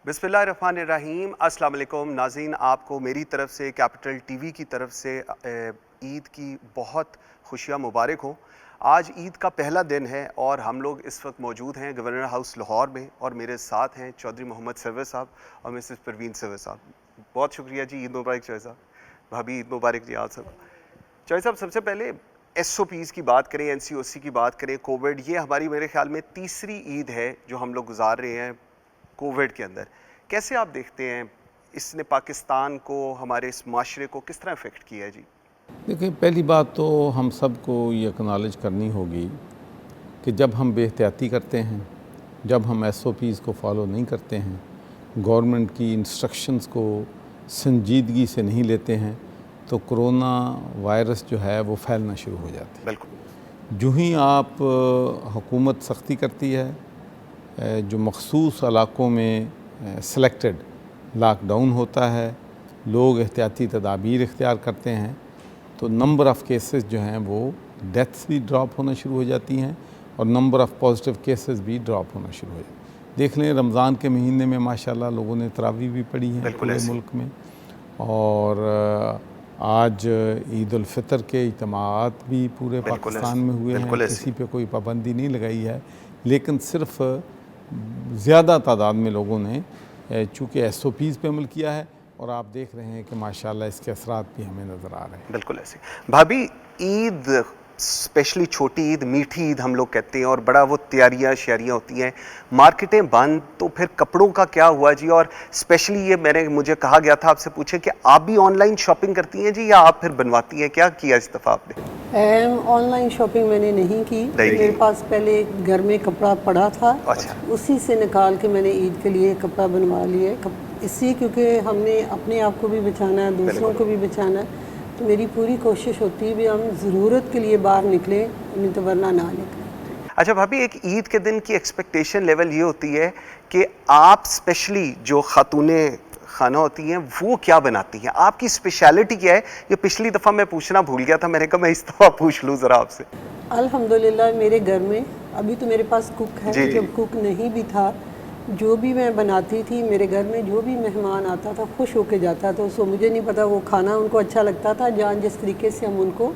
बिस्मिल्लाहिर्रहमानिर्रहीम। अस्सलाम वालेकुम नाज़रीन, आपको मेरी तरफ से कैपिटल टीवी की तरफ से ईद की बहुत खुशियाँ मुबारक हो। आज ईद का पहला दिन है और हम लोग इस वक्त मौजूद हैं गवर्नर हाउस लाहौर में और मेरे साथ हैं चौधरी मोहम्मद सरवर साहब और मिसेस परवीन सरवर साहब। बहुत शुक्रिया जी, ईद मुबारक चौधरी साहब। भाभी ईद मुबारक जी आप सब। चौधरी साहब, सबसे पहले SOPs की बात करें, NCOC की बात करें, कोविड, ये हमारी मेरे ख्याल में तीसरी ईद है जो हम लोग गुजार रहे हैं कोविड के अंदर। कैसे आप देखते हैं इसने पाकिस्तान को, हमारे इस माशरे को किस तरह इफ़ेक्ट किया है जी? देखिए, पहली बात तो हम सबको ये एक्नॉलेज करनी होगी कि जब हम बेहतियाती करते हैं, जब हम SOPs को फॉलो नहीं करते हैं, गवर्नमेंट की इंस्ट्रक्शंस को संजीदगी से नहीं लेते हैं, तो कोरोना वायरस जो है वो फैलना शुरू हो जाती है। बिल्कुल। जो ही आप हुकूमत सख्ती करती है, जो मखसूस इलाक़ों में सेलेक्टेड लॉकडाउन होता है, लोग एहतियाती तदाबीर इख्तियार करते हैं, तो नंबर ऑफ़ केसेस जो हैं वो डेथ्स भी ड्रॉप होना शुरू हो जाती हैं और नंबर ऑफ़ पॉजिटिव केसेस भी ड्रॉप होना शुरू हो जाते हैं। देख लें, रमज़ान के महीने में माशाल्लाह लोगों ने तरावी भी पढ़ी है पूरे मुल्क में, और आज ईद उल फ़ितर के इज्तिमात भी पूरे पाकिस्तान में हुए हैं। किसी पे कोई पाबंदी नहीं लगाई है, लेकिन सिर्फ़ ज़्यादा तादाद में लोगों ने चूँकि SOPs पे अमल किया है और आप देख रहे हैं कि माशाल्लाह इसके असरात भी हमें नज़र आ रहे हैं। बिल्कुल ऐसे। भाभी, ईद स्पेशली छोटी ईद, मीठी ईद हम लोग कहते हैं और बड़ा वो तैयारियाँ शयारियाँ होती हैं, मार्केटें बंद, तो फिर कपड़ों का क्या हुआ जी? और स्पेशली ये मुझे कहा गया था आपसे पूछे कि आप भी ऑनलाइन शॉपिंग करती हैं जी या आप फिर बनवाती हैं? क्या किया इस दफ़ा आपने? ऑनलाइन शॉपिंग मैंने नहीं की। मेरे पास पहले घर में कपड़ा पड़ा था। अच्छा। उसी से निकाल के मैंने ईद के लिए कपड़ा बनवा लिए। इससे क्योंकि हमने अपने आप को भी बचाना है, दूसरों को भी बचाना है, तो मेरी पूरी कोशिश होती है भी हम ज़रूरत के लिए बाहर निकलें, नहीं तो वरना ना निकलें। अच्छा भाभी, एक ईद के दिन की एक्सपेक्टेशन लेवल ये होती है कि आप स्पेशली जो खातूने खाना होती हैं वो क्या बनाती हैं? आपकी स्पेशलिटी क्या है? ये पिछली दफ़ा मैं पूछना भूल गया था, मैंने कहा मैं इस दफ़ा पूछ लूँ ज़रा आपसे। अल्हम्दुलिल्लाह मेरे घर में अभी तो मेरे पास कुक है। जब कुक नहीं भी था, जो भी मैं बनाती थी, मेरे घर में जो भी मेहमान आता था खुश होके जाता था। सो मुझे नहीं पता वो खाना उनको अच्छा लगता था, जहाँ जिस तरीके से हम उनको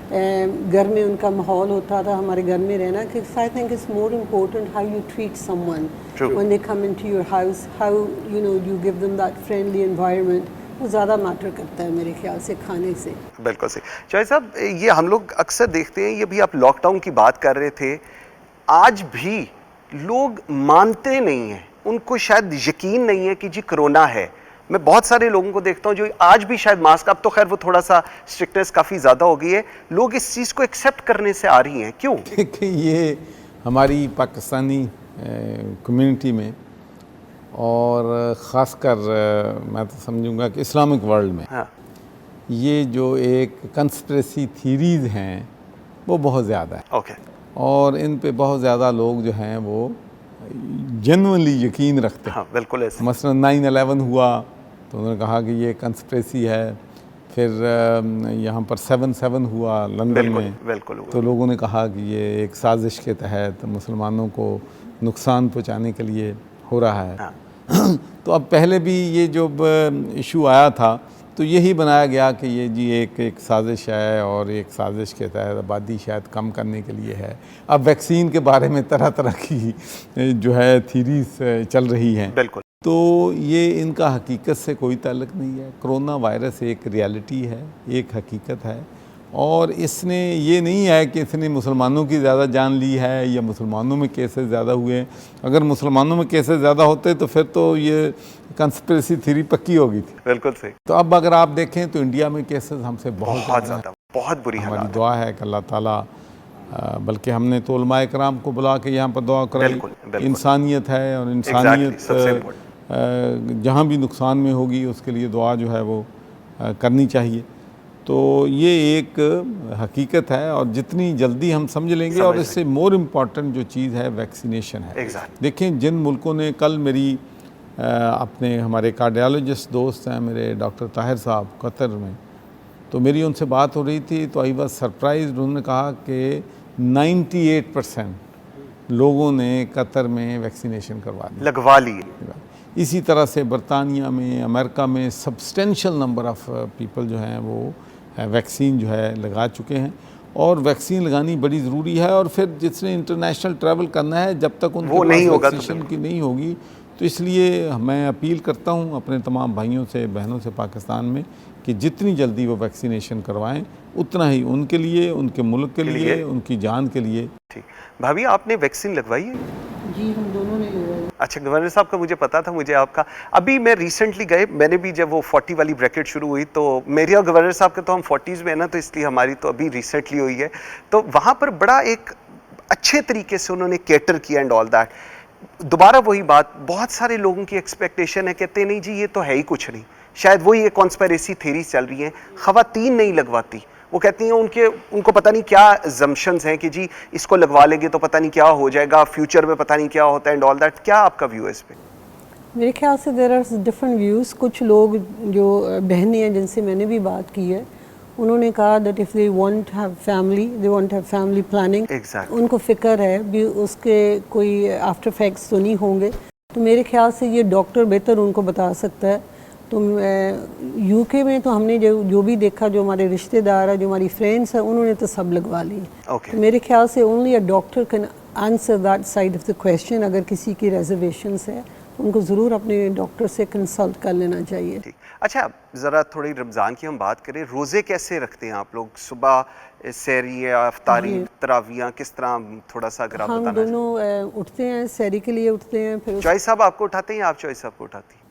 घर में उनका माहौल होता था, हमारे घर में रहना। कि I think it's more important how you treat someone when they come into your house, how you give them that friendly environment, वो ज़्यादा मैटर करता है मेरे ख्याल से खाने से। बिल्कुल सही। चौधरी साहब, ये हम लोग अक्सर देखते हैं, ये भी आप लॉकडाउन की बात कर रहे थे, आज भी लोग मानते नहीं हैं, उनको शायद यकीन नहीं है कि जी कोरोना है। मैं बहुत सारे लोगों को देखता हूँ जो आज भी शायद मास्क, अब तो खैर वो थोड़ा सा स्ट्रिक्टनेस काफ़ी ज़्यादा हो गई है, लोग इस चीज़ को एक्सेप्ट करने से आ रही हैं, क्यों? देखिए, ये हमारी पाकिस्तानी कम्युनिटी में और ख़ासकर मैं तो समझूंगा कि इस्लामिक वर्ल्ड में, हाँ। ये जो एक कंस्पिरेसी थीरीज़ हैं वो बहुत ज़्यादा है। ओके। और इन पे बहुत ज़्यादा लोग जो हैं वो जेन्युइनली यकीन रखते हैं। हाँ, बिल्कुल ऐसे। मसलन 9/11 हुआ तो उन्होंने कहा कि ये कंस्पिरेसी है। फिर यहाँ पर 7/7 हुआ लंदन में, बिल्कुल। तो लोगों ने कहा कि ये एक साजिश के तहत मुसलमानों को नुकसान पहुँचाने के लिए हो रहा है। हाँ। तो अब पहले भी ये जो इशू आया था तो यही बनाया गया कि ये जी एक साजिश है और एक साजिश के तहत आबादी शायद कम करने के लिए है। अब वैक्सीन के बारे में तरह तरह की जो है थीरीज चल रही हैं। बिल्कुल। तो ये इनका हकीकत से कोई ताल्लुक़ नहीं है। कोरोना वायरस एक रियलिटी है, एक हकीकत है, और इसने ये नहीं है कि इसने मुसलमानों की ज़्यादा जान ली है या मुसलमानों में केसेस ज़्यादा हुए। अगर मुसलमानों में केसेस ज़्यादा होते तो फिर तो ये कंस्पिरेसी थ्योरी पक्की होगी थी। बिल्कुल सही। तो अब अगर आप देखें तो इंडिया में केसेस हमसे बहुत ज़्यादा, बहुत बुरी हालत। हमारी दुआ है कि अल्लाह ताला, बल्कि हमने तो उलमाए कराम को बुला के यहाँ पर दुआ कराई। इंसानियत है और इंसानियत जहाँ भी नुकसान में होगी उसके लिए दुआ जो है वो करनी चाहिए। तो ये एक हकीकत है और जितनी जल्दी हम समझ लेंगे, और इससे मोर इम्पॉर्टेंट जो चीज़ है वैक्सीनेशन है। देखें, जिन मुल्कों ने, कल मेरी अपने हमारे कार्डियोलॉजिस्ट दोस्त हैं मेरे डॉक्टर ताहिर साहब कतर में, तो मेरी उनसे बात हो रही थी तो आई वाज सरप्राइज्ड। उन्होंने कहा कि 98% लोगों ने कतर में वैक्सीनेशन करवा ली, लगवा ली। इसी तरह से बरतानिया में, अमेरिका में सब्सटेंशियल नंबर ऑफ़ पीपल जो हैं वो वैक्सीन जो है लगा चुके हैं, और वैक्सीन लगानी बड़ी ज़रूरी है। और फिर जिसने इंटरनेशनल ट्रैवल करना है, जब तक उनके पास वैक्सीनेशन की नहीं होगी, तो इसलिए मैं अपील करता हूं अपने तमाम भाइयों से, बहनों से पाकिस्तान में कि जितनी जल्दी वो वैक्सीनेशन करवाएं, उतना ही उनके लिए, उनके मुल्क के लिए, उनकी जान के लिए। ठीक। भाभी, आपने वैक्सीन लगवाई है? जी, हम दोनों ने लगवाई। अच्छा, गवर्नर साहब का मुझे पता था, मुझे आपका। अभी मैं रिसेंटली गए, मैंने भी जब वो 40 वाली ब्रैकेट शुरू हुई, तो मेरे और गवर्नर साहब के तो हम 40s में है ना, तो इसलिए हमारी तो अभी रिसेंटली हुई है। तो वहाँ पर बड़ा एक अच्छे तरीके से उन्होंने कैटर किया एंड ऑल दैट। दोबारा वही बात, बहुत सारे लोगों की एक्सपेक्टेशन है, कहते नहीं जी ये तो है ही कुछ नहीं, शायद वही एक कॉन्स्पिरेसी थीरीज चल रही हैं, ख़वातीन नहीं लगवाती। वो कहती हैं उनको पता नहीं क्या अजम्पशंस हैं कि जी इसको लगवा लेंगे तो पता नहीं क्या हो जाएगा, फ्यूचर में पता नहीं क्या होता है एंड ऑल दैट। क्या आपका व्यू है इस पे? मेरे ख्याल से देयर आर डिफरेंट व्यूज़। कुछ लोग जो बहनें हैं जिनसे मैंने भी बात की है, उन्होंने कहा that if they want have family, they want have family planning. उनको फ़िक्र है भी उसके कोई आफ्टर इफेक्ट्स तो नहीं होंगे। तो मेरे ख्याल से ये डॉक्टर बेहतर उनको बता सकता है। तो यूके में तो हमने जो भी देखा, जो हमारे रिश्तेदार हैं, जो हमारी फ्रेंड्स हैं, उन्होंने तो सब लगवा ली। तो मेरे ख्याल से only a doctor can answer that side of the question. अगर किसी की रिजर्वेशंस है, उनको ज़रूर अपने डॉक्टर से कंसल्ट कर लेना चाहिए। अच्छा, ज़रा थोड़ी रमज़ान की हम बात करें। रोज़े कैसे रखते हैं आप लोग? सुबह सहरी या अफ्तारी, तरावियाँ किस तरह, थोड़ा सा अगर आप बताना। हम दोनों उठते हैं, सहरी के लिए उठते हैं। फिर चॉइस साहब आपको उठाते हैं या आप चॉइस साहब को उठाती हैं?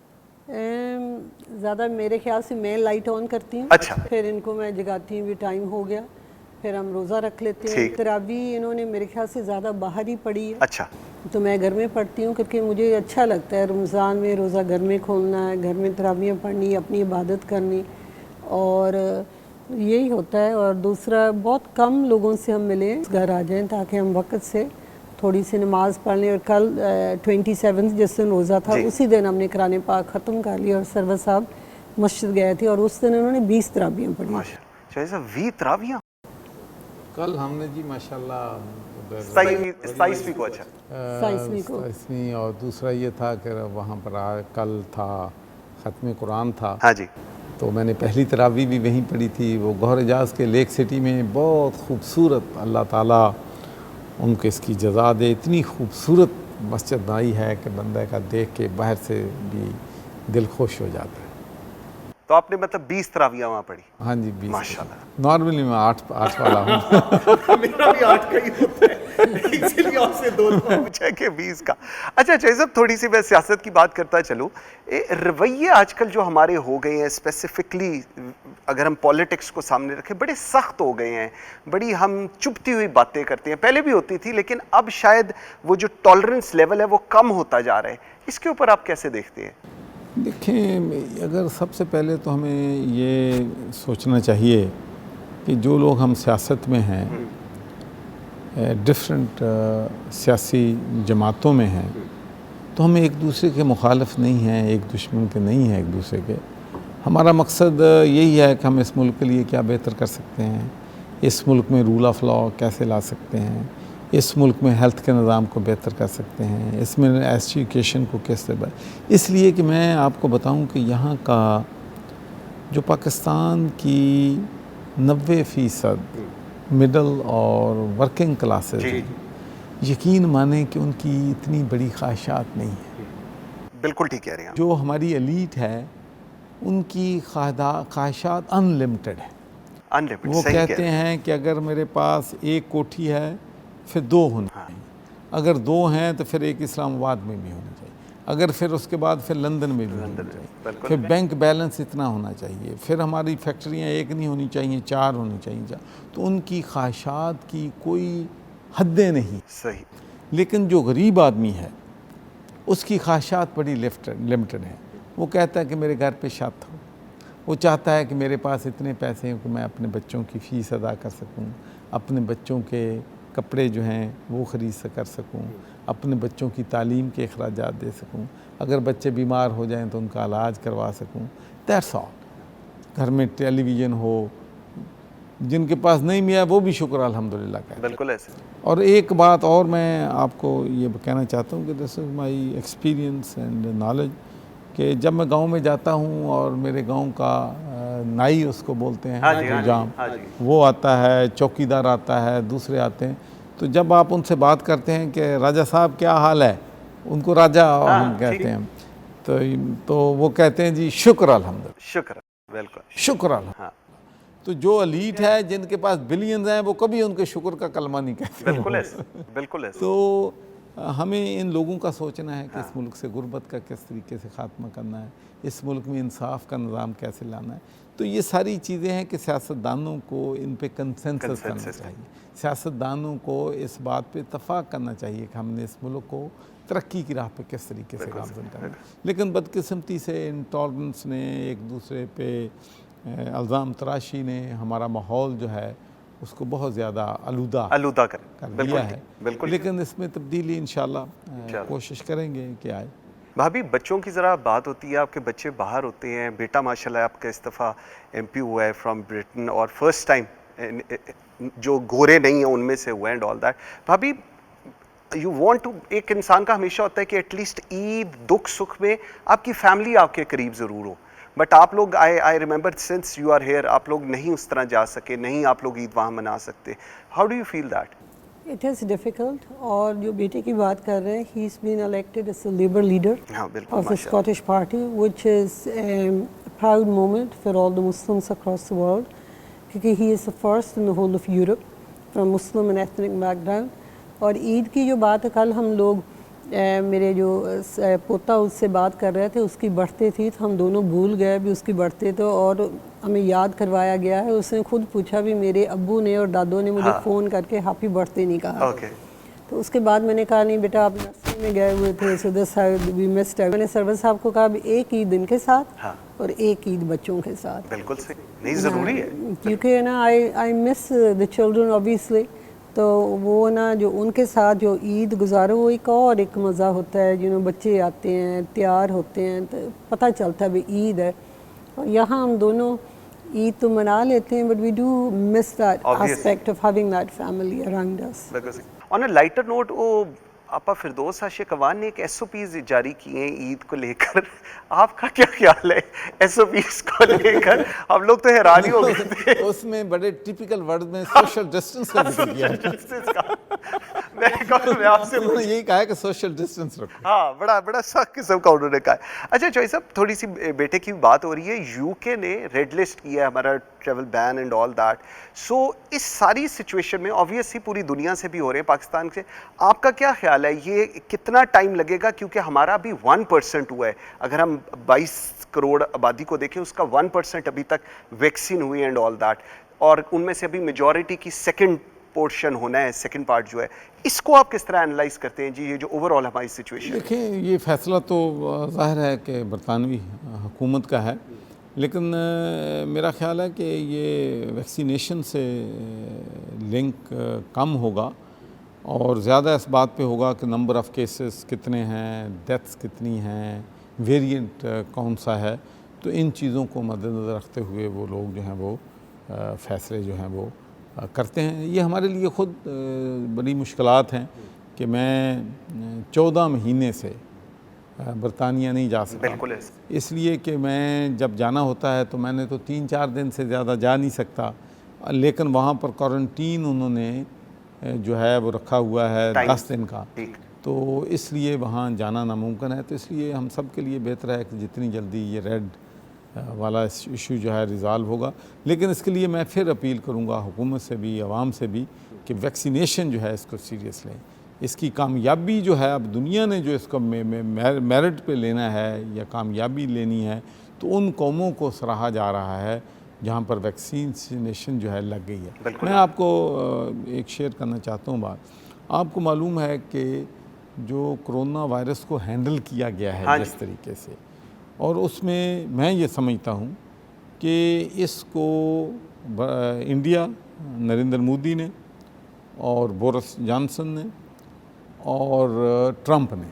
ज़्यादा मेरे ख्याल से मैं लाइट ऑन करती हूँ। अच्छा। फिर इनको मैं जगाती हूँ भी टाइम हो गया, फिर हम रोज़ा रख लेते हैं। तरावी इन्होंने मेरे ख्याल से ज़्यादा बाहर ही पढ़ी है। अच्छा। तो मैं घर में पढ़ती हूँ क्योंकि मुझे अच्छा लगता है रमज़ान में रोज़ा घर में खोलना है, घर में तरावियाँ पढ़नी, अपनी इबादत करनी, और यही होता है। और दूसरा, बहुत कम लोगों से हम मिले घर आ जाएं ताकि हम वक्त से थोड़ी सी नमाज़ पढ़ लें। और कल 27 जिस दिन रोज़ा था, उसी दिन हमने कुरान पाक ख़त्म कर लिया और सरवर साहब मस्जिद गए थे और उस दिन उन्होंने 20 तरावियाँ पढ़ी। माशाअल्लाह, 20 तरावियाँ कल हमने जी माशाल्लाह 27वीं को। अच्छा, 27वीं। और दूसरा ये था कि वहाँ पर कल था ख़त्म कुरान था। हाँ जी। तो मैंने पहली तरावी भी वहीं पढ़ी थी, वो गौहर एजाज के लेक सिटी में। बहुत खूबसूरत, अल्लाह ताला उनको इसकी जज़ा दे, इतनी खूबसूरत मस्जिद बनाई है कि बंदे का देख के बाहर से भी दिल खुश हो जाता है। तो आपने मतलब 20 तरावियाँ वहाँ पढ़ी? हाँ जी, 20। माशाल्लाह। नॉर्मली मैं 8 वाला हूँ। मेरा भी 8 का ही होता है, इसीलिए आपसे 2 पूछा कि 20 का। अच्छा साहब, थोड़ी सी मैं सियासत की बात करता चलूँ। रवैये आजकल जो हमारे हो गए हैं, स्पेसिफिकली अगर हम पॉलिटिक्स को सामने रखें, बड़े सख्त हो गए हैं, बड़ी हम चुभती हुई बातें करते हैं। पहले भी होती थी, लेकिन अब शायद वो जो टॉलरेंस लेवल है वो कम होता जा रहा है। इसके ऊपर आप कैसे देखते हैं? देखें, अगर सबसे पहले तो हमें ये सोचना चाहिए कि जो लोग हम सियासत में हैं, डिफरेंट सियासी जमातों में हैं, तो हम एक दूसरे के मुखालिफ नहीं हैं, एक दुश्मन के नहीं हैं एक दूसरे के। हमारा मकसद यही है कि हम इस मुल्क के लिए क्या बेहतर कर सकते हैं, इस मुल्क में रूल ऑफ लॉ कैसे ला सकते हैं, इस मुल्क में हेल्थ के निज़ाम को बेहतर कर सकते हैं, इसमें एजुकेशन को कैसे। इसलिए कि मैं आपको बताऊं कि यहाँ का जो पाकिस्तान की 90% मिडल और वर्किंग क्लासेस हैं, यकीन माने कि उनकी इतनी बड़ी ख्वाहिशात नहीं है। बिल्कुल ठीक कह रहे हैं। जो हमारी एलीट है उनकी ख्वाहिशात अनलिमिटेड है। वो कहते हैं कि अगर मेरे पास एक कोठी है फिर 2 होनी चाहिए, अगर 2 हैं तो फिर एक इस्लामाबाद में भी होनी चाहिए, अगर फिर उसके बाद फिर लंदन में भी होनी चाहिए, फिर बैंक बैलेंस इतना होना चाहिए, फिर हमारी फैक्ट्रियाँ 1 नहीं होनी चाहिए, 4 होनी चाहिए। तो उनकी ख्वाहिशात की कोई हदें नहीं। सही। लेकिन जो गरीब आदमी है उसकी ख्वाहिशात बड़ी लिमिटेड हैं। वो कहता है कि मेरे घर पे छत हो, वो चाहता है कि मेरे पास इतने पैसे हों कि मैं अपने बच्चों की फ़ीस अदा कर सकूं, अपने बच्चों के कपड़े जो हैं वो ख़रीद कर सकूं, अपने बच्चों की तालीम के अखराजात दे सकूं, अगर बच्चे बीमार हो जाएं तो उनका इलाज करवा सकूं। That's all. घर में टेलीविज़न हो, जिनके पास नहीं मिला वो भी शुक्र अल्हम्दुलिल्लाह कहते हैं। बिल्कुल ऐसे। और एक बात और मैं आपको ये कहना चाहता हूँ कि this is my experience and knowledge, कि जब मैं गांव में जाता हूँ और मेरे गांव का नाई उसको बोलते हैं, जाम, वो आता है, चौकीदार आता है, दूसरे आते हैं, तो जब आप उनसे बात करते हैं कि राजा साहब क्या हाल है, उनको राजा हम कहते हैं, तो वो कहते हैं जी शुक्र अल्हम्दुलिल्लाह। शुक्र, बिल्कुल शुक्र अल्हम्दुलिल्लाह। तो जो एलीट है, जिनके पास बिलियंस हैं, वो कभी उनके शुक्र का कलमा नहीं कहते। बिल्कुल ऐसे, बिल्कुल ऐसे। तो हमें इन लोगों का सोचना है कि इस मुल्क से गुर्बत का किस तरीके से ख़ात्मा करना है, इस मुल्क में इंसाफ का निज़ाम कैसे लाना है। तो ये सारी चीज़ें हैं कि सियासतदानों को इन पे कंसेंसस करना चाहिए, सियासतदानों को इस बात पे इत्तफाक करना चाहिए कि हमने इस मुल्क को तरक्की की राह पे किस तरीके से गामज़न करना है। लेकिन बदकिस्मती से इंटॉलरेंस ने, एक दूसरे पे इल्ज़ाम तराशी ने हमारा माहौल जो है उसको बहुत ज़्यादा आलूदा कर दिया है। बिल्कुल। लेकिन इसमें तब्दीली इंशाल्लाह कोशिश करेंगे कि आए। भाभी, बच्चों की ज़रा बात होती है, आपके बच्चे बाहर होते हैं, बेटा माशाल्लाह आपका इस दफ़ा MP हुआ है फ्रॉम ब्रिटेन, और फर्स्ट टाइम जो गोरे नहीं हैं उनमें से हुआ एंड ऑल दैट। भाभी, यू वांट टू, एक इंसान का हमेशा होता है कि एटलीस्ट ईद दुख सुख में आपकी फैमिली आपके करीब ज़रूर हो, बट आप लोग, I remember since you are here, आप लोग नहीं उस तरह जा सके, नहीं आप लोग ईद वहाँ मना सकते। How do you feel that? It is difficult. और जो बेटे की बात कर रहे हैं, he is been elected as a Labour leader of the Scottish party, which is proud moment for all the Muslims across the world, क्योंकि he is the first in the whole of Europe from Muslim and ethnic background. और ईद की जो बात है, कल हम लोग मेरे जो पोता उससे बात कर रहे थे, उसकी बर्थडे थी, तो हम दोनों भूल गए भी उसकी बर्थडे, तो और हमें याद करवाया गया है। उसने खुद पूछा भी, मेरे अब्बू ने और दादो ने मुझे फ़ोन करके हैप्पी बर्थडे नहीं कहा। तो उसके बाद मैंने कहा, नहीं बेटा आप नर्सरी में गए हुए थे, सो दिस वी मिस्ड। मैंने सरवर साहब को कहा, एक ईद इनके साथ और एक ईद बच्चों के साथ। बिल्कुल सही, नहीं ज़रूरी है, क्योंकि ना I miss the children obviously. तो वो ना जो उनके साथ जो ईद गुजारो, वो एक मज़ा होता है, जिन्होंने बच्चे आते हैं, तैयार होते हैं, तो पता चलता है भी ईद है। और यहाँ हम दोनों ईद तो मना लेते हैं, but we do miss that aspect of having that family around us. On a lighter note, वो आपा फिरदौस आशिक अवान ने एक SOPs जारी किए हैं ईद को लेकर, आपका क्या ख्याल है SOPs को लेकर? हम लोग तो हैरान ही हो गए थे। उसमें बड़े टिपिकल वर्ड में सोशल डिस्टेंस का जिक्र किया। मैं आपसे यही कहा है कि सोशल डिस्टेंस रखो। हाँ, बड़ा सख्त किस्म का उन्होंने कहा। अच्छा चौधरी साहब, थोड़ी सी बेटे की बात हो रही है, UK ने रेड लिस्ट किया है हमारा travel ban and all that. So इस सारी सिचुएशन में ऑब्वियसली पूरी दुनिया से भी हो रहे हैं, पाकिस्तान से, आपका क्या ख्याल है, ये कितना टाइम लगेगा? क्योंकि हमारा अभी 1% हुआ है, अगर हम 22 करोड़ आबादी को देखें, उसका 1% अभी तक वैक्सीन हुई एंड ऑल दैट, और उनमें से अभी मेजॉरिटी की सेकेंड पोर्शन होना है, सेकंड पार्ट जो है, इसको आप किस तरह एनालाइज करते हैं जी, ये जो ओवरऑल हमारी सिचुएशन? देखिए, ये फैसला तो ज़ाहिर है कि बरतानवी हुकूमत का है, लेकिन मेरा ख्याल है कि ये वैक्सीनेशन से लिंक कम होगा और ज़्यादा इस बात पे होगा कि नंबर ऑफ़ केसेस कितने हैं, डेथ्स कितनी हैं, वेरिएंट कौन सा है। तो इन चीज़ों को मद्देनज़र रखते हुए वो लोग जो हैं वो फ़ैसले जो हैं वो करते हैं। ये हमारे लिए ख़ुद बड़ी मुश्किलात हैं कि मैं 14 महीने से बरतानिया नहीं जा सकता। बिल्कुल, इसलिए कि मैं जब जाना होता है तो मैंने तो 3-4 दिन से ज़्यादा जा नहीं सकता, लेकिन वहाँ पर क्वारंटीन उन्होंने जो है वो रखा हुआ है 10 दिन का, तो इसलिए वहाँ जाना नामुमकिन है। तो इसलिए हम सब के लिए बेहतर है कि जितनी जल्दी ये रेड वाला इशू जो है रिज़ॉल्व होगा। लेकिन इसके लिए मैं फिर अपील करूँगा हुकूमत से भी, आवाम से भी, कि वैक्सीनेशन जो है इसको सीरियस लें। इसकी कामयाबी जो है, अब दुनिया ने जो इसको मेरिट पे लेना है या कामयाबी लेनी है, तो उन कौमों को सराहा जा रहा है जहाँ पर वैक्सीनेशन जो है लग गई है। मैं आपको एक शेयर करना चाहता हूँ बात। आपको मालूम है कि जो कोरोना वायरस को हैंडल किया गया है जिस तरीके से, और उसमें मैं ये समझता हूँ कि इसको इंडिया, नरेंद्र मोदी ने और बोरिस जॉनसन ने और ट्रंप ने,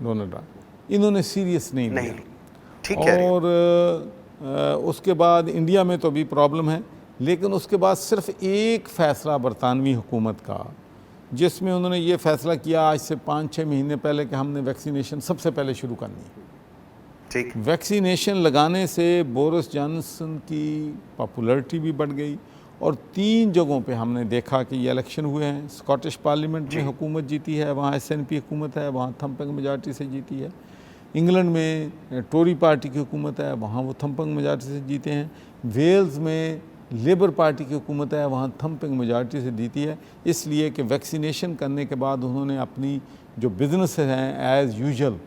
डोनाल्ड ट्रंप, इन्होंने सीरियस नहीं लिया। ठीक है। और उसके बाद इंडिया में तो अभी प्रॉब्लम है, लेकिन उसके बाद सिर्फ एक फ़ैसला बरतानवी हुकूमत का, जिसमें उन्होंने ये फ़ैसला किया आज से 5-6 महीने पहले कि हमने वैक्सीनेशन सबसे पहले शुरू करनी है। ठीक। वैक्सीनेशन लगाने से बोरिस जॉनसन की पॉपुलैरिटी भी बढ़ गई और 3 जगहों पे हमने देखा कि ये इलेक्शन हुए हैं। स्कॉटिश पार्लियामेंट में हुकूमत जीती है, वहाँ एसएनपी हुकूमत है, वहाँ थम्पिंग मेजॉरिटी से जीती है। इंग्लैंड में टोरी पार्टी की हुकूमत है, वहाँ वो थम्पिंग मेजॉरिटी से जीते हैं। वेल्स में लेबर पार्टी की हुकूमत है, वहाँ थम्पिंग मेजॉरिटी से जीती है। इसलिए कि वैक्सीनेशन करने के बाद उन्होंने अपनी जो बिजनेस हैं एज़ यूजुअल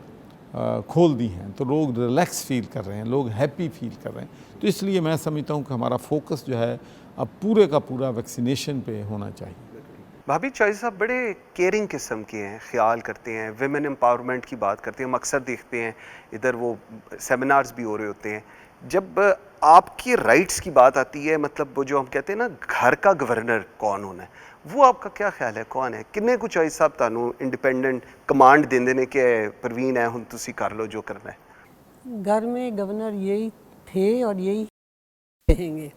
खोल दी हैं, तो लोग रिलैक्स फील कर रहे हैं, लोग हैप्पी फील कर रहे हैं। तो इसलिए मैं समझता हूँ कि हमारा फोकस जो है अब पूरे का पूरा वैक्सीनेशन पे होना चाहिए। भाभी चौधरी साहब बड़े केयरिंग किस्म के हैं, ख्याल करते हैं, विमेन एम्पावरमेंट की बात करते हैं। हम अक्सर देखते हैं इधर वो सेमिनार्स भी हो रहे होते हैं। जब आपकी राइट्स की बात आती है, मतलब वो जो हम कहते हैं ना घर का गवर्नर कौन होना है, वो आपका क्या ख्याल है, कौन है? किन्ने को चौधरी साहब तानू इंडिपेंडेंट कमांड देंदे ने कि परवीन है हुण तुसी कर लो जो करना है? घर में गवर्नर यही थे और यही रहेंगे,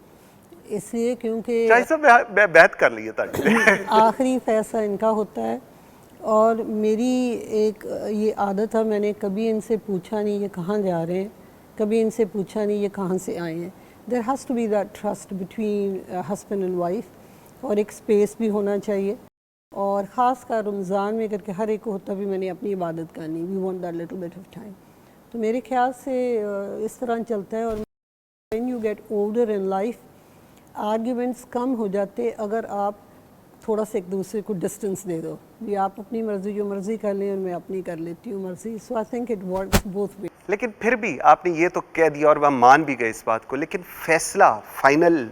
इसलिए क्योंकि चौधरी साहब मैं बात कर ली है ताकि आखिरी फैसला इनका होता है। और मेरी एक ये आदत है, मैंने कभी इनसे पूछा नहीं ये कहाँ जा रहे हैं, कभी इनसे पूछा नहीं ये कहाँ से आए हैं। There has to be that trust between husband and wife, और एक स्पेस भी होना चाहिए। और ख़ास कर रमज़ान में करके हर एक को होता भी मैंने अपनी इबादत करनी, we want that little bit of time. तो मेरे ख्याल से इस तरह चलता है। और when you get older in life arguments कम हो जाते अगर आप थोड़ा सा एक दूसरे को डिस्टेंस दे दो, भी आप अपनी मर्ज़ी जो मर्ज़ी कर लें और मैं अपनी कर लेती हूँ मर्ज़ी। So I think it works both way. लेकिन फिर भी आपने ये तो कह दिया और वह मान भी गए इस बात को, लेकिन फैसला फाइनल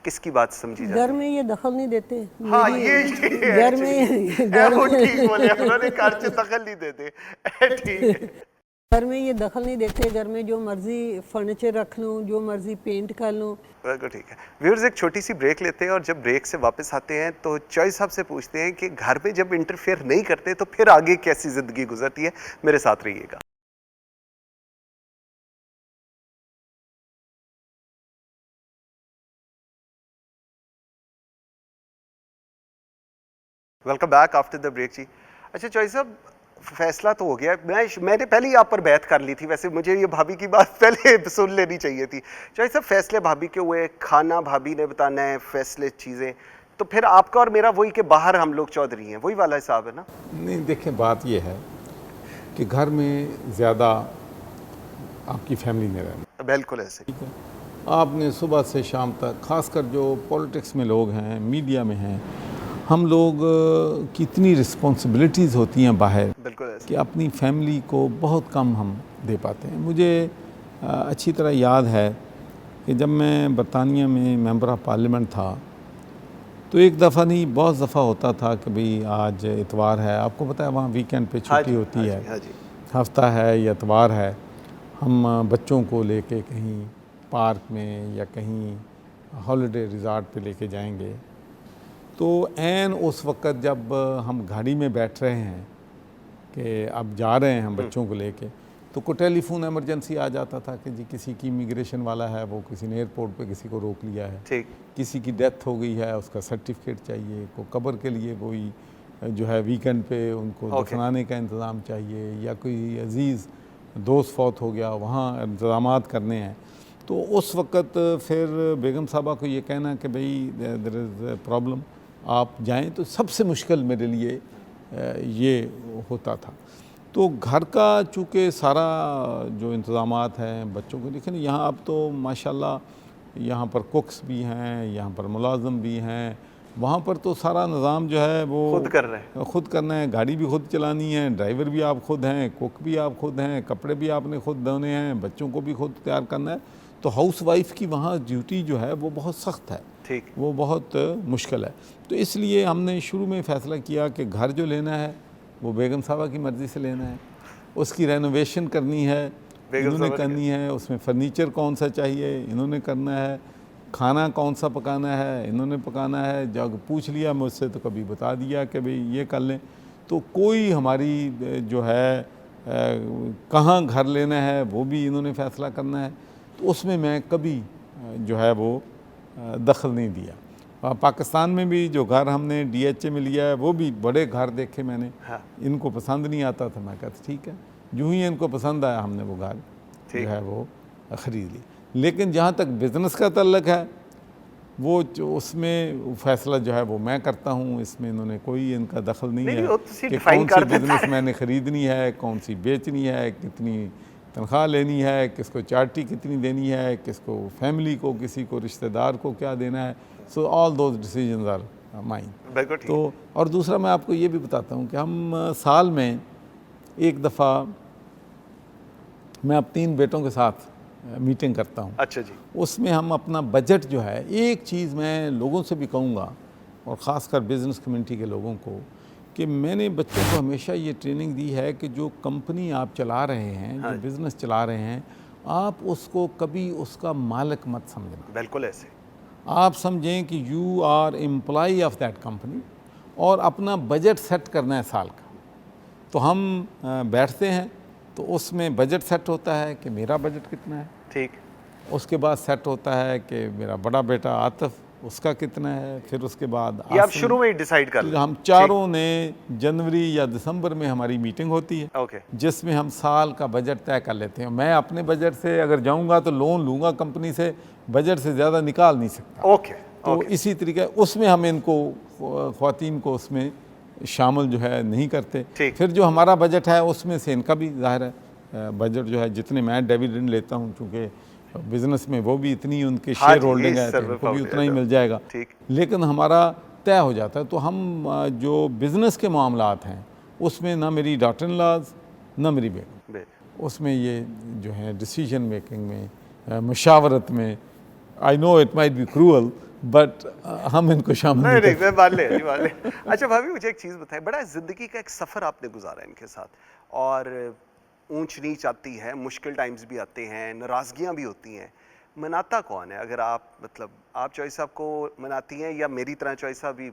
किसकी बात समझी जाती है? घर में ये दखल नहीं देते। हाँ, ये घर में घर वो में ठीक बोले, उन्होंने घर से दखल नहीं देते। ठीक है। घर में ये दखल नहीं देते। घर में जो मर्जी फर्नीचर रख लूँ, जो मर्जी पेंट कर लूँ। बिल्कुल ठीक है। व्यूअर्स एक छोटी सी ब्रेक लेते हैं और जब ब्रेक से वापस आते हैं तो चौधरी साहब से पूछते हैं कि घर में जब इंटरफेयर नहीं करते तो फिर आगे कैसी जिंदगी गुजरती है। मेरे साथ रहिएगा। Welcome back after the break ji. अच्छा चौधरी साहब, फैसला तो हो गया। मैंने पहले ही आप पर बात कर ली थी, वैसे मुझे ये भाभी की बात पहले सुन लेनी चाहिए थी। चौधरी साहब फैसले भाभी के हुए, खाना भाभी ने बताना है, फैसले चीज़ें तो फिर आपका और मेरा वही कि बाहर हम लोग चौधरी हैं, वही वाला हिसाब है ना? नहीं, देखें बात यह है कि घर में ज़्यादा आपकी फैमिली में रहना। बिल्कुल ऐसे। ठीक है, आपने सुबह से शाम तक, खासकर जो पॉलिटिक्स में लोग हैं, मीडिया में हैं, हम लोग की इतनी रिस्पॉन्सिबिलिटीज़ होती हैं बाहर कि अपनी फैमिली को बहुत कम हम दे पाते हैं। मुझे अच्छी तरह याद है कि जब मैं बरतानिया में मेंबर ऑफ पार्लियामेंट था तो एक दफ़ा नहीं बहुत दफ़ा होता था कि भाई आज इतवार है, आपको पता है वहाँ वीकेंड पे छुट्टी होती है, हफ्ता है या इतवार है, हम बच्चों को लेके कहीं पार्क में या कहीं हॉलिडे रिज़ॉर्ट पे लेके जाएंगे। तो ऐन उस वक़्त जब हम गाड़ी में बैठ रहे हैं कि अब जा रहे हैं हम बच्चों को लेके, तो कोई टेलीफोन इमरजेंसी आ जाता था कि जी किसी की इमिग्रेशन वाला है, वो किसी ने एयरपोर्ट पे किसी को रोक लिया है, ठीक। किसी की डेथ हो गई है, उसका सर्टिफिकेट चाहिए, को कब्र के लिए कोई जो है वीकेंड पे उनको दफनाने का इंतज़ाम चाहिए, या कोई अजीज़ दोस्त फौत हो गया, वहाँ इंतज़ामात करने हैं। तो उस वक़्त फिर बेगम साहबा को ये कहना कि भाई देयर इज़ प्रॉब्लम, आप जाएं, तो सबसे मुश्किल मेरे लिए ये होता था। तो घर का चूँकि सारा जो इंतज़ामात हैं बच्चों को, देखें यहाँ अब तो माशाल्लाह यहाँ पर कुक्स भी हैं, यहाँ पर मुलाज़िम भी हैं, वहाँ पर तो सारा निज़ाम जो है वो खुद कर रहे हैं, खुद करना है, गाड़ी भी खुद चलानी है, ड्राइवर भी आप खुद हैं, कुक भी आप खुद हैं, कपड़े भी आपने खुद धोने हैं, बच्चों को भी खुद तैयार करना है। तो हाउस वाइफ की वहाँ ड्यूटी जो है वो बहुत सख्त है, ठीक, वो बहुत मुश्किल है। तो इसलिए हमने शुरू में फ़ैसला किया कि घर जो लेना है वो बेगम साहबा की मर्ज़ी से लेना है, उसकी रेनोवेशन करनी है इन्होंने करनी है, उसमें फ़र्नीचर कौन सा चाहिए इन्होंने करना है, खाना कौन सा पकाना है इन्होंने पकाना है। जब पूछ लिया मुझसे तो कभी बता दिया कि भाई ये कर लें। तो कोई हमारी जो है कहाँ घर लेना है वो भी इन्होंने फ़ैसला करना है। तो उसमें मैं कभी जो है वो दखल नहीं दिया। पाकिस्तान में भी जो घर हमने DHA में लिया है वो भी बड़े घर देखे मैंने, हाँ। इनको पसंद नहीं आता था, मैं कहता ठीक है, यूं ही इनको पसंद आया हमने वो घर जो है वो ख़रीद ली। लेकिन जहाँ तक बिज़नेस का तल्लक है वो जो उसमें फैसला जो है वो मैं करता हूँ, इसमें इन्होंने कोई इनका दखल नहीं है कि कौन सी बिज़नेस मैंने ख़रीदनी है, कौन सी बेचनी है, कितनी तनख्वाह लेनी है, किसको चार्टी कितनी देनी है, किसको फैमिली को, किसी को रिश्तेदार को क्या देना है। So all those decisions are mine. तो और दूसरा मैं आपको ये भी बताता हूँ कि हम साल में एक दफ़ा मैं अब 3 बेटों के साथ मीटिंग करता हूँ। अच्छा जी। उसमें हम अपना बजट जो है, एक चीज़ मैं लोगों से भी कहूँगा और ख़ासकर बिज़नेस कम्युनिटी के लोगों को, कि मैंने बच्चों को हमेशा ये ट्रेनिंग दी है कि जो कंपनी आप चला रहे हैं, जो बिज़नेस चला रहे हैं, आप उसको कभी उसका मालिक मत समझना। बिल्कुल ऐसे आप समझें कि you are employee of that company और अपना बजट सेट करना है साल का। तो हम बैठते हैं तो उसमें बजट सेट होता है कि मेरा बजट कितना है, ठीक। उसके बाद सेट होता है कि मेरा बड़ा बेटा आतिफ उसका कितना है, फिर उसके बाद ये आप शुरू में ही डिसाइड कर लें। हम चारों ने जनवरी या दिसंबर में हमारी मीटिंग होती है, ओके, जिसमें हम साल का बजट तय कर लेते हैं। मैं अपने बजट से अगर जाऊंगा तो लोन लूंगा कंपनी से, बजट से ज़्यादा निकाल नहीं सकता। ओके, तो इसी तरीके उसमें हम इनको ख्वातीन को उसमें शामिल जो है नहीं करते। फिर जो हमारा बजट है उसमें से इनका भी ज़ाहिर है बजट जो है, जितने मैं डिविडेंड लेता हूँ, चूँकि बिज़नेस में वो भी इतनी उनके शेयर होल्डिंग है तो उनको भी उतना ही मिल जाएगा, लेकिन हमारा तय हो जाता है। तो हम जो बिज़नेस के मामलात हैं उसमें ना मेरी डॉटर इन लॉज ना मेरी बेटी, उसमें ये जो है डिसीजन मेकिंग में, मशावरत में, I know it might be cruel but हम इनको शामिल नहीं, मैं मान ले। अच्छा भाभी, मुझे एक चीज़ बताएं, बड़ा ज़िंदगी का एक सफ़र आपने गुजारा इनके साथ, और ऊंच नीच आती है, मुश्किल टाइम्स भी आते हैं, नाराज़गियाँ भी होती हैं, मनाता कौन है? अगर आप मतलब आप चॉइस साहब को मनाती हैं या मेरी तरह चॉइस साहब भी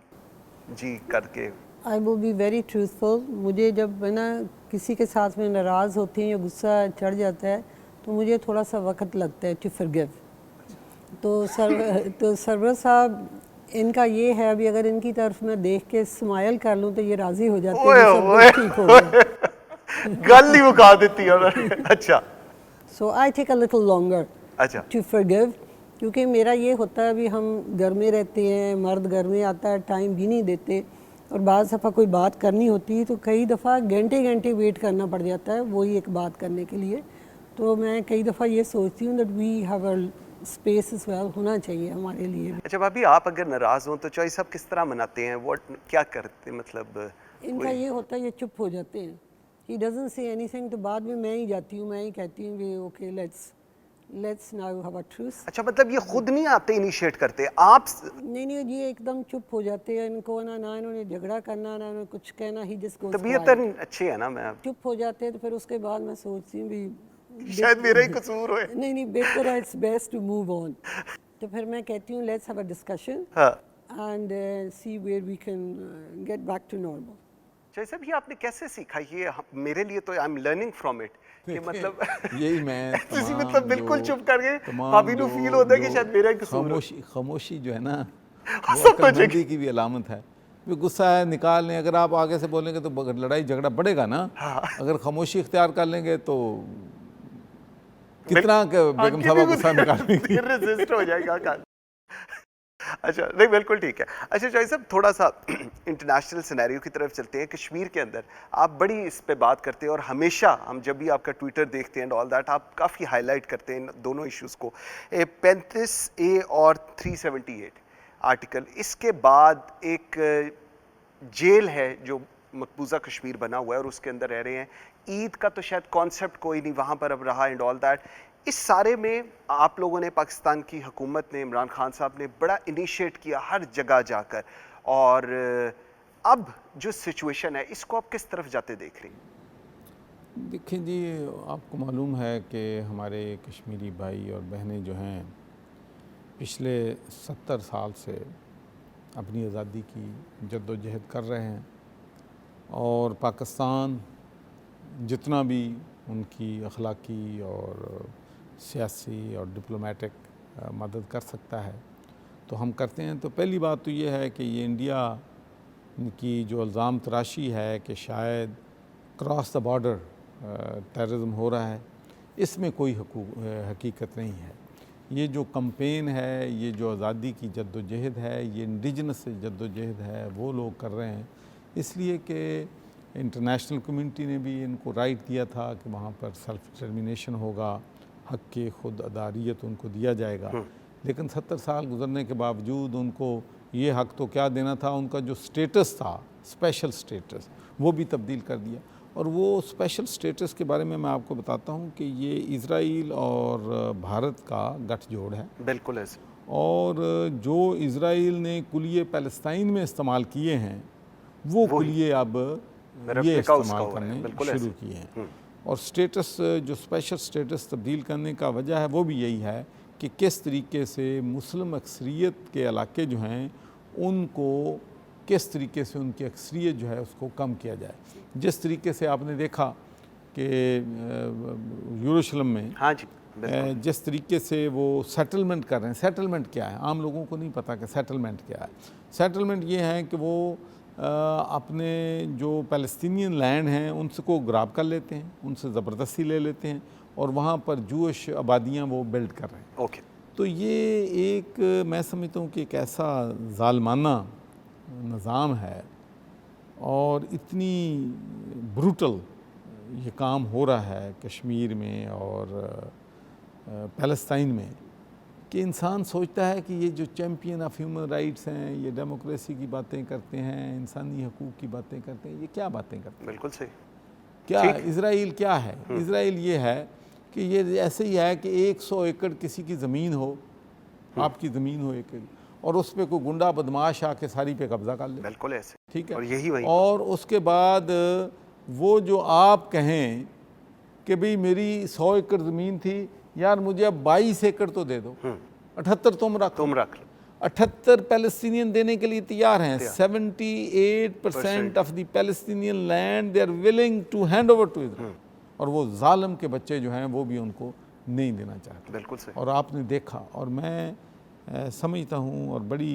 जी करके? I will be very truthful. मुझे जब है ना किसी के साथ में नाराज़ होती हैं या गुस्सा चढ़ जाता है तो मुझे थोड़ा सा वक्त लगता है टू फॉरगिव। तो सरवर साहब इनका ये है, अभी अगर इनकी तरफ मैं देख के स्माइल कर लूँ तो ये राज़ी हो जाते हैं, सब कुछ ठीक हो गया। गल ही मुका देती है। अच्छा, so I take a little longer अच्छा टू फॉरगिव, क्योंकि मेरा ये होता है, अभी हम घर में रहते हैं, मर्द घर में आता है, टाइम भी नहीं देते, और बाज़ दफ़ा कोई बात करनी होती है तो कई दफ़ा घंटे घंटे वेट करना पड़ जाता है वही एक बात करने के लिए। तो मैं कई दफ़ा ये सोचती हूँ that we have a space as well, होना चाहिए हमारे लिए। अच्छा भाभी, आप अगर नाराज़ हो तो चॉइस साहब किस तरह मनाते हैं? वो क्या करते, मतलब इनका ये होता है, ये चुप हो जाते हैं, ही डजंट से एनीथिंग, तो बाद में मैं ही जाती हूँ, मैं ही कहती हूँ कि okay let's now have a truth. अच्छा, मतलब ये खुद नहीं आते, इनिशिएट करते आप? नहीं, ये एकदम चुप हो जाते हैं, इनको ना इन्होंने झगड़ा करना, ना इन्होंने कुछ कहना, ही जस्ट गोज़ क्वाइट। तबीयत अच्छी है ना? मैं चुप हो जाते हैं तो फिर उसके बाद मैं सोचती हूँ भी शायद मेरा ही कसूर है। नहीं, बेटर है, it's best to move on. तो फिर मैं कहती हूँ let's have a discussion and see where we can get back to normal. जैसे भी आपने कैसे सीखा ये? मेरे लिए तो I am learning from it कि मतलब यही मैं मतलब बिल्कुल चुप करके भाभी को फील होता है कि शायद मेरा ही कसूर है। खामोशी जो है ना वो अक्लमंदी की भी अलामत है। गुस्सा है निकाल लें, अगर आप आगे से बोलेंगे तो लड़ाई झगड़ा बढ़ेगा ना। अगर खामोशी इख्तियार कर लेंगे तो कितना बेगम साहब गुस्सा निकालेंगे, रेजिस्ट हो जाएगा। अच्छा, नहीं बिल्कुल ठीक है। अच्छा चॉइस साहब, थोड़ा सा इंटरनेशनल सिनेरियो की तरफ चलते हैं। कश्मीर के अंदर आप बड़ी इस पे बात करते हैं और हमेशा हम जब भी आपका ट्विटर देखते हैं ऑल दैट, आप काफ़ी हाईलाइट करते हैं इन दोनों इश्यूज़ को, 35A और 378 आर्टिकल। इसके बाद एक जेल है जो मकबूजा कश्मीर बना हुआ है और उसके अंदर रह रहे हैं। ईद का तो शायद कॉन्सेप्ट कोई नहीं वहाँ पर अब रहा एंड ऑल दैट। इस सारे में आप लोगों ने, पाकिस्तान की हुकूमत ने, इमरान खान साहब ने बड़ा इनिशिएट किया हर जगह जाकर, और अब जो सिचुएशन है इसको आप किस तरफ जाते देख रही हैं? देखिए जी, आपको मालूम है कि हमारे कश्मीरी भाई और बहनें जो हैं पिछले 70 साल से अपनी आज़ादी की जद्दोजहद कर रहे हैं, और पाकिस्तान जितना भी उनकी अखलाकी और सियासी और डिप्लोमेटिक मदद कर सकता है तो हम करते हैं। तो पहली बात तो ये है कि ये इंडिया की जो इल्ज़ाम तराशी है कि शायद क्रॉस द बॉर्डर टेररिज्म हो रहा है, इसमें कोई हकीकत नहीं है। ये जो कैंपेन है, ये जो आज़ादी की जद्दोजहद है, ये इंडिजिनस जद्दोजहद है, वो लोग कर रहे हैं इसलिए कि इंटरनेशनल कम्युनिटी ने भी इनको राइट दिया था कि वहाँ पर सेल्फ डिटर्मिनेशन होगा, हक़ के खुद अदारियत उनको दिया जाएगा। लेकिन 70 साल गुजरने के बावजूद उनको ये हक़ तो क्या देना था, उनका जो स्टेटस था, स्पेशल स्टेटस, वो भी तब्दील कर दिया। और वो स्पेशल स्टेटस के बारे में मैं आपको बताता हूँ कि ये इज़राइल और भारत का गठजोड़ है। बिल्कुल ऐसे। और जो इज़राइल ने कुलिये पैलेस्टाइन में इस्तेमाल किए हैं, वो कुलिये अब ये इस्तेमाल करने शुरू किए हैं। और स्टेटस, जो स्पेशल स्टेटस तब्दील करने का वजह है वो भी यही है कि किस तरीके से मुस्लिम अक्सरियत के इलाके जो हैं उनको किस तरीके से उनकी अक्सरियत जो है उसको कम किया जाए। जिस तरीके से आपने देखा कि यरूशलेम में, हाँ जी, जिस तरीके से वो सेटलमेंट कर रहे हैं। सेटलमेंट क्या है, आम लोगों को नहीं पता कि सेटलमेंट क्या है। सेटलमेंट ये है कि वो अपने जो पैलेस्टीनियन लैंड हैं उनसे को ग्राब कर लेते हैं, उनसे ज़बरदस्ती ले लेते हैं और वहाँ पर जूश आबादियाँ वो बिल्ड कर रहे हैं। ओके। तो ये एक, मैं समझता हूँ कि एक ऐसा ज़ालिमाना निज़ाम है और इतनी ब्रूटल ये काम हो रहा है कश्मीर में और पैलेस्टाइन में कि इंसान सोचता है कि ये जो चैम्पियन ऑफ ह्यूमन राइट्स हैं, ये डेमोक्रेसी की बातें करते हैं, इंसानी हकूक़ की बातें करते हैं, ये क्या बातें करते हैं? बिल्कुल सही। क्या इज़राइल क्या है? इज़राइल ये है कि ये ऐसे ही है कि 100 एकड़ किसी की ज़मीन हो, आपकी ज़मीन हो एक, और उस पर कोई गुंडा बदमाश आके सारी पे कब्ज़ा कर ले। बिल्कुल ऐसे। ठीक है। और यही वही। और उसके बाद वो जो आप कहें कि भाई मेरी 100 एकड़ ज़मीन थी यार, मुझे अब 22 एकड़ तो दे दो, 78 तुम रख लो। 78 पैलेस्टीनियन देने के लिए तैयार हैं। 78% of the Palestinian land they are willing to hand over to Israel. और वो जालिम के बच्चे जो हैं वो भी उनको नहीं देना चाहते। बिल्कुल सही। और आपने देखा, और मैं समझता हूँ, और बड़ी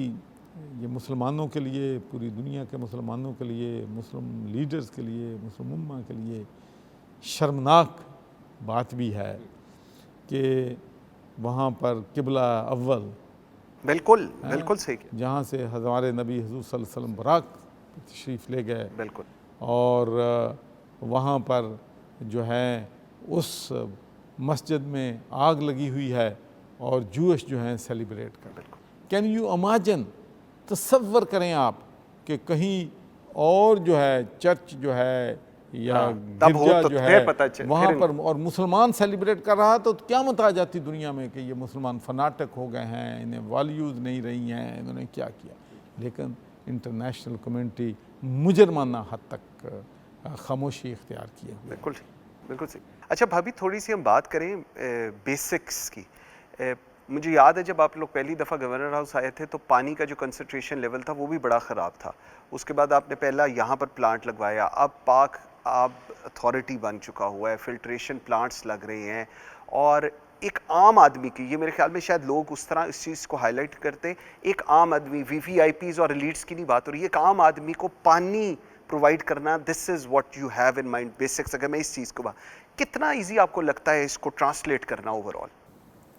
ये मुसलमानों के लिए, पूरी दुनिया के मुसलमानों के लिए, मुस्लिम लीडर्स के लिए, मुस्लिम उम्मा के लिए शर्मनाक बात भी है कि वहाँ पर किबला अव्वल, बिल्कुल बिल्कुल सही, जहाँ से हमारे नबी हुज़ूर सल्लल्लाहु अलैहि वसल्लम बराक तशरीफ़ ले गए, बिल्कुल, और वहाँ पर जो है उस मस्जिद में आग लगी हुई है और जूश जो हैं सेलिब्रेट कर। कैन यू इमेजिन, तसव्वुर करें आप कि कहीं और जो है चर्च जो है या गिरजा जो है वहाँ पर और मुसलमान सेलिब्रेट कर रहा, तो क्या मत आ जाती दुनिया में कि ये मुसलमान फनाटक हो गए हैं, इन्हें वैल्यूज़ नहीं रही हैं, इन्होंने क्या किया। लेकिन इंटरनेशनल कम्युनिटी मुजरमाना हद तक खामोशी इख्तियार किए हुए। बिल्कुल बिल्कुल सही। अच्छा भाभी, थोड़ी सी हम बात करें बेसिक्स की। मुझे याद है जब आप लोग पहली दफ़ा गवर्नर हाउस आए थे तो पानी का जो कंसंट्रेशन लेवल था वो भी बड़ा ख़राब था। उसके बाद आपने पहला यहाँ पर प्लांट लगवाया, अब पाक आब अथॉरिटी बन चुका हुआ है, फिल्ट्रेशन प्लांट्स लग रहे हैं, और एक आम आदमी की, ये मेरे ख्याल में शायद लोग उस तरह इस चीज़ को हाईलाइट करते, एक आम आदमी, VVIPs और एलीट्स की नहीं बात हो रही है, एक आम आदमी को पानी प्रोवाइड करना, this is what you have in mind basics. अगर मैं इस चीज़ को कितना ईजी आपको लगता है इसको ट्रांसलेट करना ओवरऑल?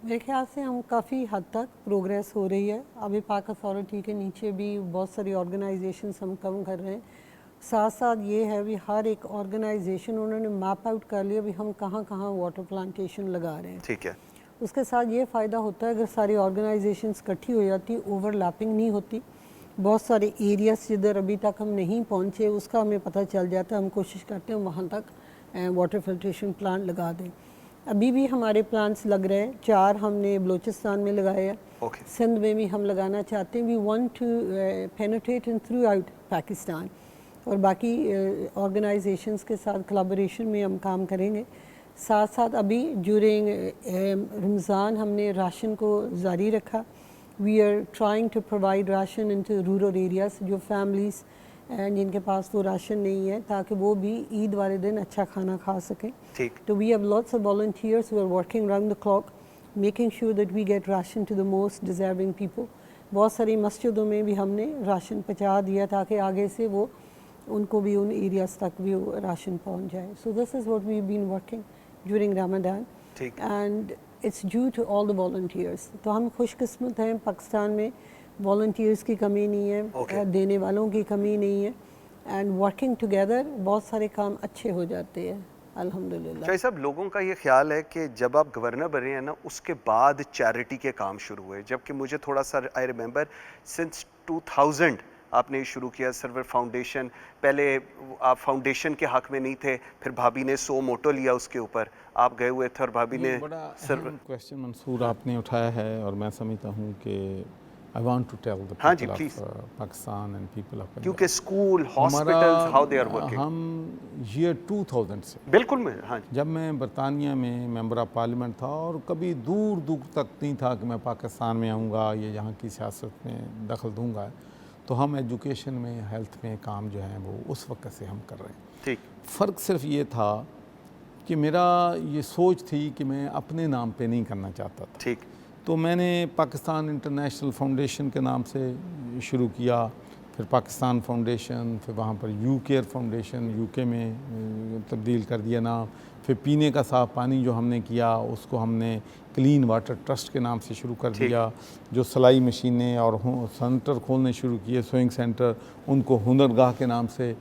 मेरे ख्याल से हम काफ़ी हद तक प्रोग्रेस हो रही है। अभी पाक अथॉरिटी के नीचे भी बहुत सारी ऑर्गेनाइजेशंस हम कम कर रहे हैं। साथ साथ ये है भी हर एक ऑर्गेनाइजेशन उन्होंने मैप आउट कर लिया भी हम कहाँ कहाँ वाटर प्लांटेशन लगा रहे हैं। ठीक है। उसके साथ ये फ़ायदा होता है अगर सारी ऑर्गेनाइजेशंस इकट्ठी हो जाती, ओवरलैपिंग नहीं होती। बहुत सारे एरियाज जिधर अभी तक हम नहीं पहुँचे उसका हमें पता चल जाता है, हम कोशिश करते हैं वहाँ तक वाटर फिल्ट्रेशन प्लांट लगा दें। अभी भी हमारे प्लांट्स लग रहे हैं, 4 हमने बलूचिस्तान में लगाए हैं, सिंध में भी हम लगाना चाहते हैं। We want to penetrate in throughout Pakistan, और बाकी ऑर्गेनाइजेशंस के साथ कोलैबोरेशन में हम काम करेंगे। साथ साथ अभी ड्यूरिंग रमज़ान हमने राशन को जारी रखा। We are trying to provide ration into rural areas, जो फैमिलीज़ जिनके पास तो राशन नहीं है, ताकि वो भी ईद वाले दिन अच्छा खाना खा सकें। तो we have lots of volunteers who are working round the clock making sure that we get ration to the most deserving people. बहुत सारी मस्जिदों में भी हमने राशन पहुँचा दिया ताकि आगे से वो उनको भी उन एरियाज तक भी वो राशन पहुँच जाए. So this is what we been working during Ramzan and it's due to all the volunteers. तो हम खुशकिस्मत हैं, पाकिस्तान में वॉलंटियर्स की कमी नहीं है, देने वालों की कमी नहीं है, एंड वर्किंग टुगेदर बहुत सारे काम अच्छे हो जाते हैं अल्हम्दुलिल्लाह. शाहिद साहब, लोगों का ये ख्याल है कि जब आप गवर्नर बने हैं ना, उसके बाद चैरिटी के काम शुरू हुए, जबकि मुझे थोड़ा सा आई रिमेंबर सिंस 2000 आपने शुरू किया सर्वर फाउंडेशन. पहले आप फाउंडेशन के हक में नहीं थे, फिर भाभी ने 100 मोटो लिया उसके ऊपर, आप गए हुए थे और भाभी ने बड़ा क्वेश्चन मंसूर आपने उठाया है और मैं समझता हूँ कि I want to tell the people of Pakistan and people of, क्योंकि school hospitals how they are working. हम ईयर 2000 से बिल्कुल मैं, हाँ, जब मैं बरतानिया में मेंबर ऑफ पार्लियामेंट था और कभी दूर दूर तक नहीं था कि मैं पाकिस्तान में आऊँगा या यहाँ की सियासत में दखल दूँगा, तो हम एजुकेशन में, हेल्थ में काम जो है वो उस वक्त से हम कर रहे हैं. ठीक. फ़र्क सिर्फ ये था कि मेरा ये सोच थी कि मैं अपने नाम पे नहीं करना चाहता था. ठीक. तो मैंने पाकिस्तान इंटरनेशनल फाउंडेशन के नाम से शुरू किया, फिर पाकिस्तान फाउंडेशन, फिर वहाँ पर यू केयर फाउंडेशन यूके में तब्दील कर दिया नाम, फिर पीने का साफ़ पानी जो हमने किया उसको हमने क्लीन वाटर ट्रस्ट के नाम से शुरू कर दिया. जो सिलाई मशीनें और सेंटर खोलने शुरू किए, स्विंग सेंटर, उनको हुनरगाह के नाम से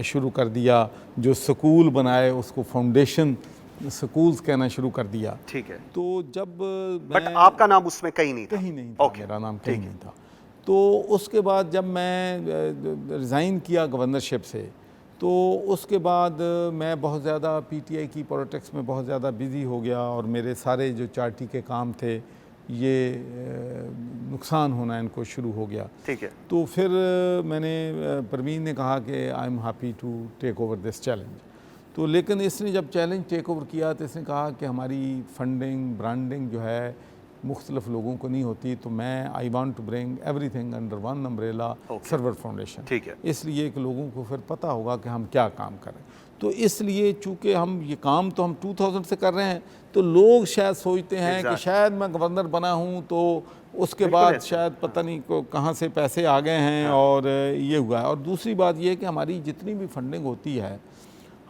शुरू कर दिया. जो स्कूल बनाए उसको फाउंडेशन स्कूल्स कहना शुरू कर दिया. ठीक है. तो जब बट आपका नाम उसमें कहीं नहीं था? कहीं नहीं था. मेरा नाम कहीं नहीं था. तो उसके बाद जब मैं रिज़ाइन किया गवर्नरशिप से, तो उसके बाद मैं बहुत ज़्यादा पीटीआई की पॉलिटिक्स में बहुत ज़्यादा बिज़ी हो गया और मेरे सारे जो चार्टी के काम थे ये नुकसान होना इनको शुरू हो गया. ठीक है. तो फिर मैंने परवीन ने कहा कि I am happy to take over this challenge. तो लेकिन इसने जब चैलेंज टेक ओवर किया तो इसने कहा कि हमारी फंडिंग ब्रांडिंग जो है मुख्तलिफ लोगों को नहीं होती, तो मैं I want to bring everything under one umbrella Sarwar foundation. ठीक है. इसलिए कि लोगों को फिर पता होगा कि हम क्या काम करें. तो इसलिए चूँकि हम ये काम तो हम 2000 से कर रहे हैं, तो लोग शायद सोचते हैं कि शायद मैं गवर्नर बना हूँ तो उसके बाद शायद पता नहीं को कहाँ से पैसे आ गए हैं और ये हुआ है. और दूसरी बात ये है कि हमारी जितनी भी फंडिंग होती है,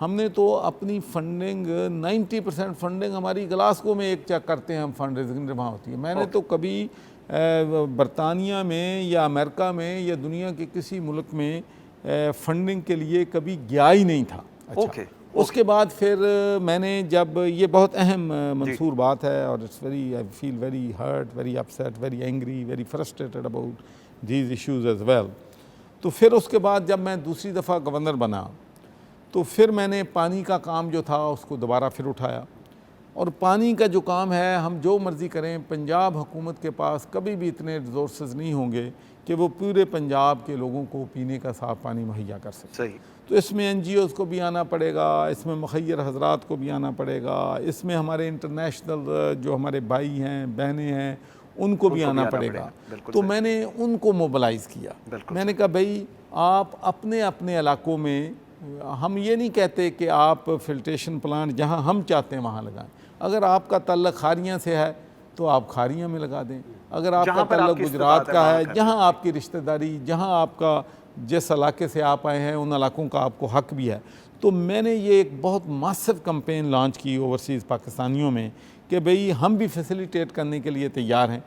हमने तो अपनी फंडिंग 90% फंडिंग हमारी ग्लासगो में एक चेक करते हैं हम फंड रेजिंग वहाँ होती है. मैंने तो कभी बरतानिया में या अमेरिका में या दुनिया के किसी मुल्क में फंडिंग के लिए कभी गया ही नहीं था. अच्छा. उसके बाद फिर मैंने जब ये बहुत अहम मंसूर बात है और it's very I feel very hurt, very upset, very angry, very frustrated about these issues as well. तो फिर उसके बाद जब मैं दूसरी दफ़ा गवर्नर बना तो फिर मैंने पानी का काम जो था उसको दोबारा फिर उठाया. और पानी का जो काम है, हम जो मर्ज़ी करें, पंजाब हुकूमत के पास कभी भी इतने रिसोर्सेज नहीं होंगे कि वो पूरे पंजाब के लोगों को पीने का साफ़ पानी मुहैया कर सके. सही. तो इसमें NGOs को भी आना पड़ेगा, इसमें मुखय्यर हजरात को भी आना पड़ेगा, इसमें हमारे इंटरनेशनल जो हमारे भाई हैं बहनें हैं उनको भी आना पड़ेगा. तो मैंने उनको मोबलाइज़ किया. मैंने कहा भाई आप अपने अपने इलाकों में, हम ये नहीं कहते कि आप फिल्ट्रेशन प्लांट जहाँ हम चाहते हैं वहाँ लगाएं. अगर आपका तल्लक खारियाँ से है तो आप खारियाँ में लगा दें. अगर आपका तल्लक गुजरात का है, जहाँ आपकी रिश्तेदारी, जहाँ आपका जिस इलाके से आप आए हैं उन इलाकों का आपको हक भी है. तो मैंने ये एक बहुत मासिव कैंपेन लॉन्च की ओवरसीज़ पाकिस्तानियों में कि भाई हम भी फैसिलिटेट करने के लिए तैयार हैं.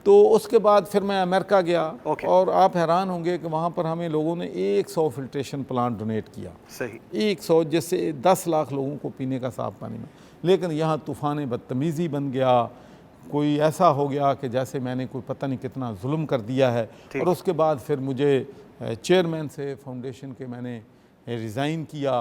तो उसके बाद फिर मैं अमेरिका गया और आप हैरान होंगे कि वहाँ पर हमें लोगों ने 100 फिल्ट्रेशन प्लांट डोनेट किया. सही. 100, जिससे 10 लाख लोगों को पीने का साफ़ पानी में. लेकिन यहाँ तूफ़ान बदतमीज़ी बन गया, कोई ऐसा हो गया कि जैसे मैंने कोई पता नहीं कितना जुल्म कर दिया है. और उसके बाद फिर मुझे चेयरमैन से फाउंडेशन के मैंने रिज़ाइन किया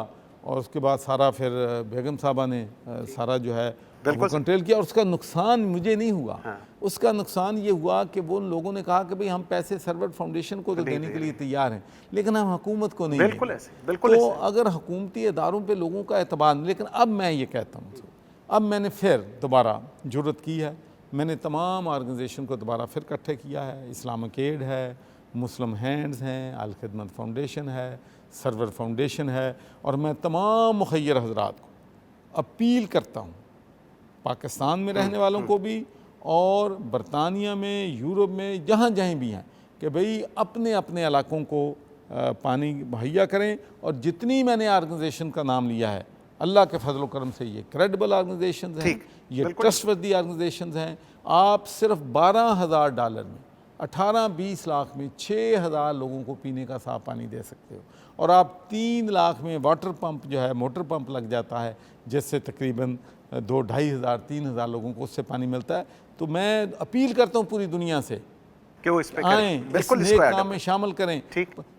और उसके बाद सारा फिर बेगम साहबा ने सारा जो है कंट्रोल किया. और उसका नुकसान मुझे नहीं हुआ. उसका नुकसान ये हुआ कि वो लोगों ने कहा कि भाई हम पैसे सर्वर फाउंडेशन को तो देने के लिए तैयार हैं, लेकिन हम हुकूमत को नहीं. बिल्कुल ऐसे, बिल्कुल तो अगर हुकूमती इदारों पे लोगों का एतबार नहीं. लेकिन अब मैं ये कहता हूँ, अब मैंने फिर दोबारा जुर्रत की है. मैंने तमाम ऑर्गेनाइजेशन को दोबारा फिर इकट्ठे किया है. इस्लामिक एड है, मुस्लिम हैंड्स हैं, अल खिदमत फाउंडेशन है, सर्वर फाउंडेशन है. और मैं तमाम मुखय्यर हजरात को अपील करता हूँ, पाकिस्तान में रहने वालों को भी और बरतानिया में, यूरोप में, जहाँ जहीं भी हैं कि भाई अपने अपने इलाकों को पानी मुहैया करें। और जितनी मैंने ऑर्गेनाइजेशन का नाम लिया है, अल्लाह के फजल करम से ये क्रेडिबल ऑर्गेनाइजेशन हैं, ये ट्रस्टवर्दी ऑर्गेनाइजेशन हैं। आप सिर्फ $12,000 में 18-20 लाख में 6,000 लोगों को पीने का साफ़ पानी दे सकते हो। और आप 3 लाख में वाटर पंप जो है, मोटर पंप लग जाता है, जिससे तकरीबन 2,500-3,000 लोगों को उससे पानी मिलता है। तो मैं अपील करता हूँ पूरी दुनिया से कि वो इस पे आएँ, इस नेक काम में शामिल करें।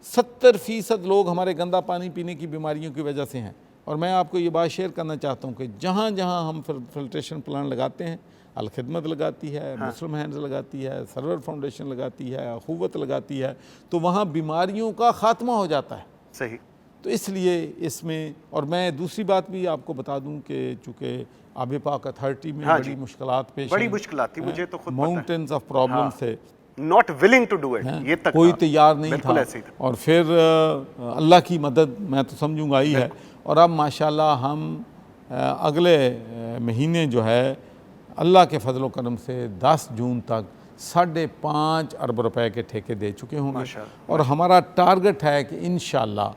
70% लोग हमारे गंदा पानी पीने की बीमारियों की वजह से हैं। और मैं आपको ये बात शेयर करना चाहता हूँ कि जहाँ जहाँ हम फिल्ट्रेशन प्लांट लगाते हैं, अल-खिदमत लगाती है, मुस्लिम हैंड्स लगाती है, सरवर फाउंडेशन लगाती है, अखुवत लगाती है, तो वहाँ बीमारियों का ख़ात्मा हो जाता है। सही। तो इसलिए इसमें, और मैं दूसरी बात भी आपको बता दूं कि चूँकि आब पाक अथॉरिटी में बड़ी मुश्किलात पेश, बड़ी मुश्किलात थी, मुझे तो खुद माउंटेन्स ऑफ प्रॉब्लम थे, not willing to do it, ये तक कोई तैयार नहीं था। और फिर अल्लाह की मदद मैं तो समझूंगा ही है। और अब माशाल्लाह हम अगले महीने जो है अल्लाह के फजल करम से 10 जून तक 5.5 अरब रुपए के ठेके दे चुके होंगे। और हमारा टारगेट है कि इंशाल्लाह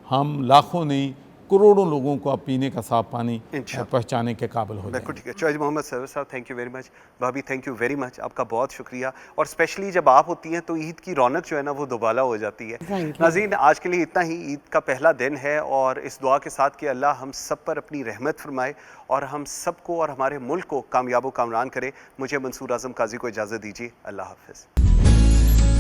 हम लाखों नहीं करोड़ों लोगों को अब पीने का साफ पानी पहुँचाने के काबिल हो जाए। ठीक है। चौधरी मोहम्मद सरवर साहब, थैंक यू वेरी मच। भाभी, थैंक यू वेरी मच, आपका बहुत शुक्रिया। और स्पेशली जब आप होती हैं तो ईद की रौनक जो है ना वो दोबारा हो जाती है। नाज़रीन, आज के लिए इतना ही। ईद का पहला दिन है और इस दुआ के साथ कि अल्लाह हम सब पर अपनी रहमत फरमाए और हम सबको और हमारे मुल्क को कामयाब व कामरान करे। मुझे मंसूर आज़म काजी को इजाज़त दीजिए। अल्लाह हाफ़िज़।